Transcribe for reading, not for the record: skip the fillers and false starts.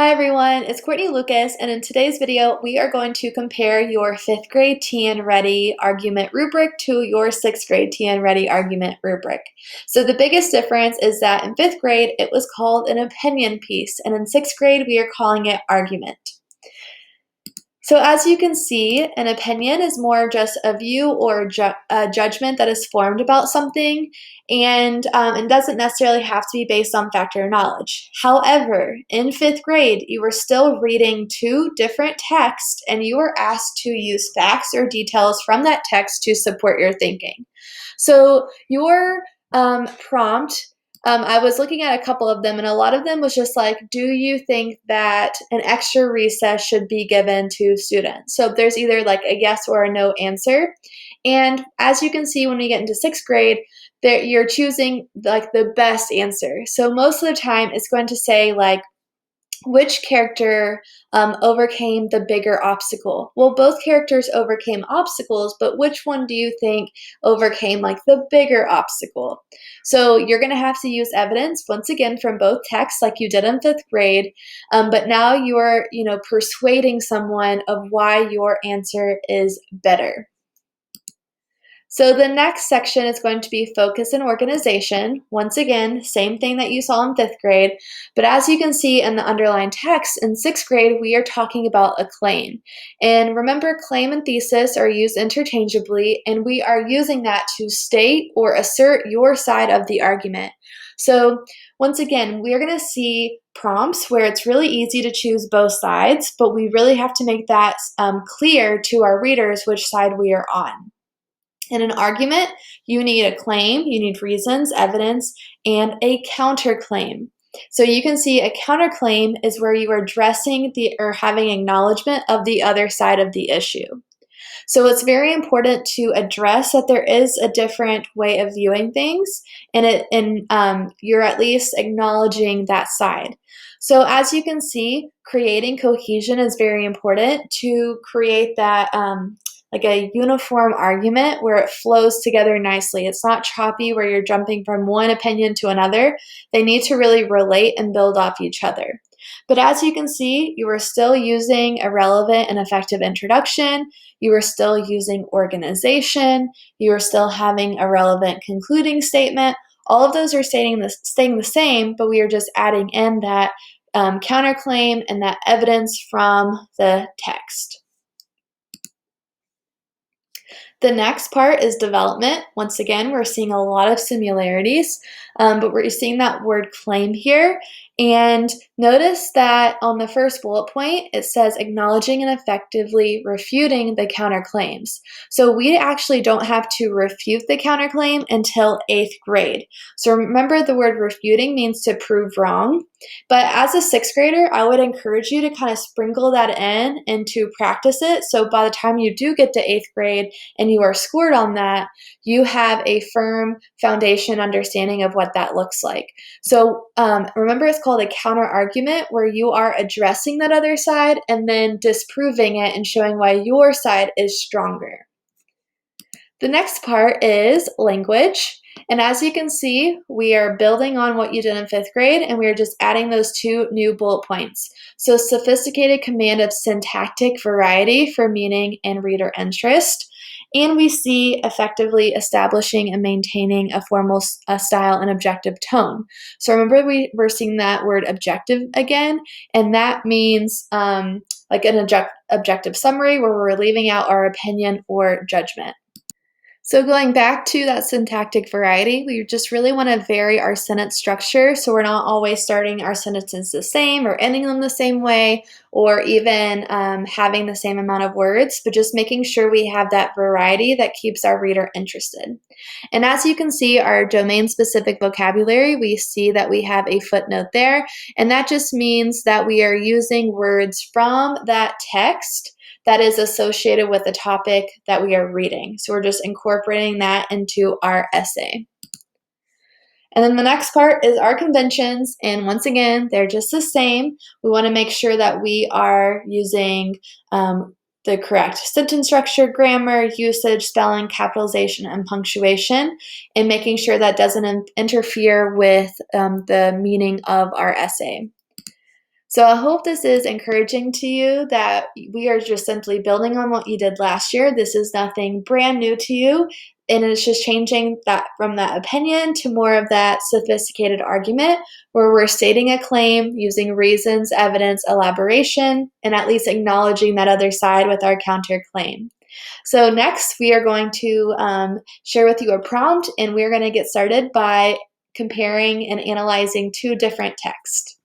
Hi everyone, it's Courtney Lucas, and in today's video, we are going to compare your 5th grade TNReady argument rubric to your 6th grade TNReady argument rubric. So the biggest difference is that in 5th grade, it was called an opinion piece, and in 6th grade, we are calling it argument. So as you can see, an opinion is more just a view or a judgment that is formed about something, and it doesn't necessarily have to be based on fact or knowledge. However, in 5th grade, you were still reading two different texts, and you were asked to use facts or details from that text to support your thinking. So your prompt, I was looking at a couple of them, and a lot of them was just like, do you think that an extra recess should be given to students? So there's either like a yes or a no answer. And as you can see, when we get into 6th grade, you're choosing like the best answer. So most of the time, it's going to say like, which character overcame the bigger obstacle? Well, both characters overcame obstacles, but which one do you think overcame like the bigger obstacle? So you're going to have to use evidence once again from both texts like you did in 5th grade, but now you're persuading someone of why your answer is better. So the next section is going to be focus and organization. Once again, same thing that you saw in 5th grade, but as you can see in the underlined text, in 6th grade, we are talking about a claim. And remember, claim and thesis are used interchangeably, and we are using that to state or assert your side of the argument. So once again, we are going to see prompts where it's really easy to choose both sides, but we really have to make that clear to our readers which side we are on. In an argument, you need a claim, you need reasons, evidence, and a counterclaim. So you can see a counterclaim is where you are addressing or having acknowledgement of the other side of the issue. So it's very important to address that there is a different way of viewing things, and you're at least acknowledging that side. So as you can see, creating cohesion is very important to create that like a uniform argument where it flows together nicely. It's not choppy where you're jumping from one opinion to another. They need to really relate and build off each other. But as you can see, you are still using a relevant and effective introduction. You are still using organization. You are still having a relevant concluding statement. All of those are staying the same, but we are just adding in that counterclaim and that evidence from the text. The next part is development. Once again, we're seeing a lot of similarities, but we're seeing that word claim here. And notice that on the first bullet point, it says acknowledging and effectively refuting the counterclaims. So we actually don't have to refute the counterclaim until 8th grade. So remember, the word refuting means to prove wrong. But as a 6th grader, I would encourage you to kind of sprinkle that in and to practice it. So by the time you do get to 8th grade and you are scored on that, you have a firm foundation understanding of what that looks like. So remember, it's called a counter argument, where you are addressing that other side and then disproving it and showing why your side is stronger. The next part is language. And as you can see, we are building on what you did in 5th grade, and we are just adding those two new bullet points. So sophisticated command of syntactic variety for meaning and reader interest. And we see effectively establishing and maintaining a formal style and objective tone. So remember, we're seeing that word objective again, and that means like an objective summary where we're leaving out our opinion or judgment. So going back to that syntactic variety, we just really want to vary our sentence structure so we're not always starting our sentences the same or ending them the same way, or even having the same amount of words, but just making sure we have that variety that keeps our reader interested. And as you can see, our domain-specific vocabulary, we see that we have a footnote there, and that just means that we are using words from that text that is associated with the topic that we are reading. So we're just incorporating that into our essay. And then the next part is our conventions, and once again, they're just the same. We want to make sure that we are using the correct sentence structure, grammar, usage, spelling, capitalization, and punctuation, and making sure that doesn't interfere with the meaning of our essay. So I hope this is encouraging to you that we are just simply building on what you did last year. This is nothing brand new to you, and it's just changing that from that opinion to more of that sophisticated argument where we're stating a claim using reasons, evidence, elaboration, and at least acknowledging that other side with our counterclaim. So next, we are going to share with you a prompt, and we're going to get started by comparing and analyzing two different texts.